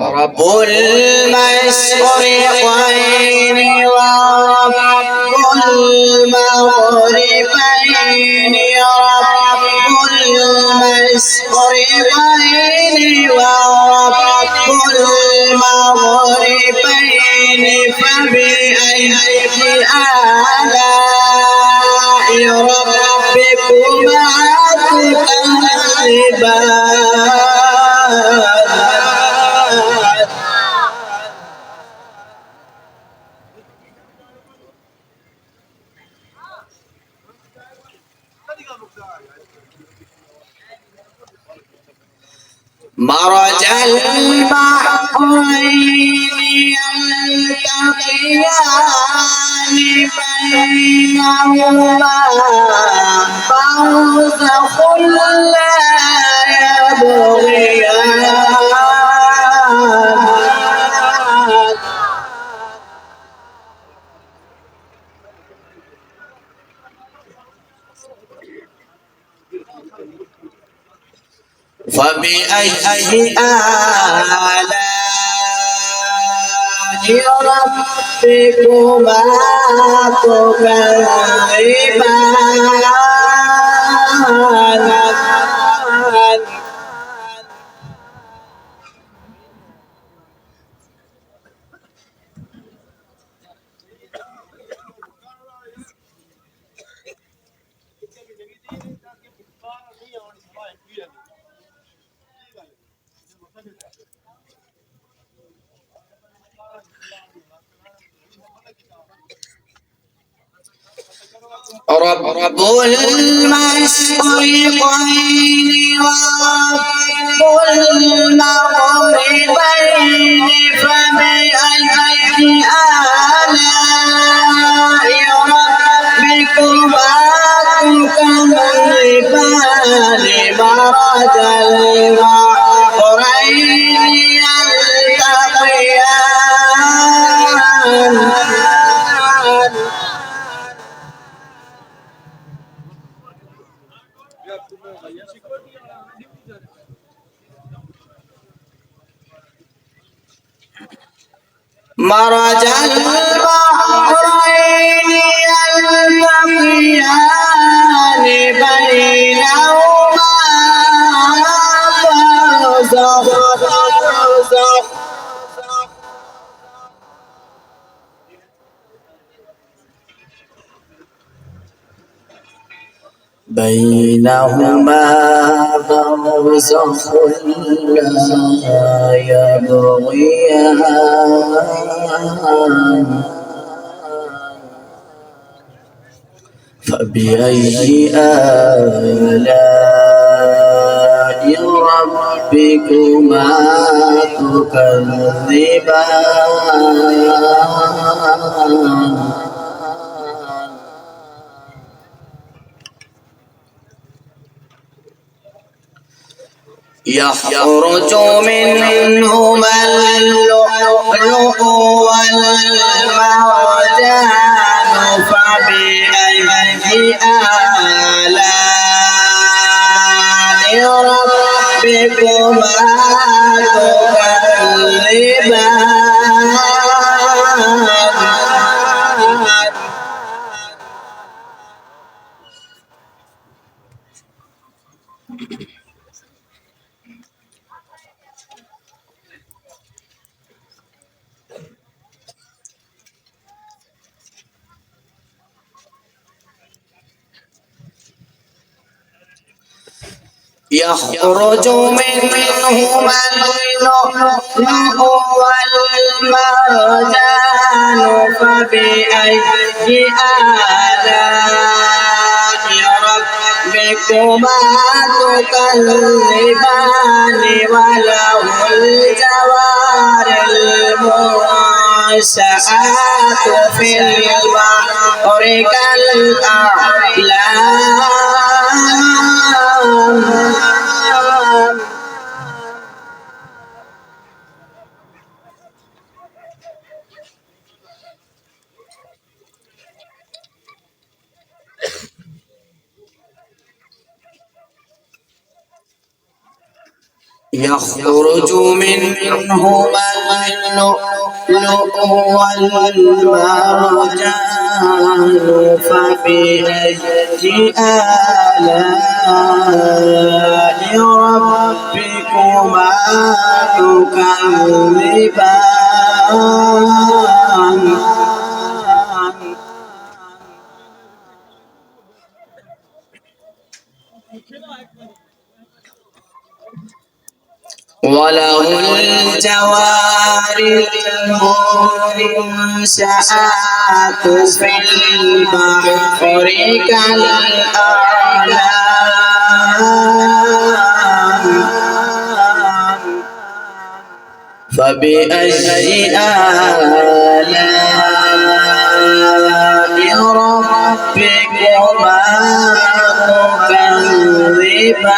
رب المشرقين ورب المغربين رب المشرقين ورب المغربين فبأي آلاء ربكما تكذبان مرج البحرين يلتقيان بينهما برزخ لا يبغيان فبأي آلاء ربكما تكذبان رب المشرقين ورب المغربين فبأي آلاء ربكما تكذبان مرج البحرين يلتقيان مرج البحرين يلتقيان بينهما برزخ لا يبغيان فبأي آلاء ربكما تكذبان يخرج منهما اللؤلؤ والمرجان فبأي آلاء ربكما تكذبان يخرج منهما اللؤلؤ والمرجان فبأي آلاء ربكما تكذبان وله الجوار المنشآت في البحر كالأعلام يخرج منهما اللؤلؤ والمرجان فبأي آلاء ربكما تكذبان وله الجوار المنشآت في البحر كالأعلام فبأي آلاء ربكما تكذبان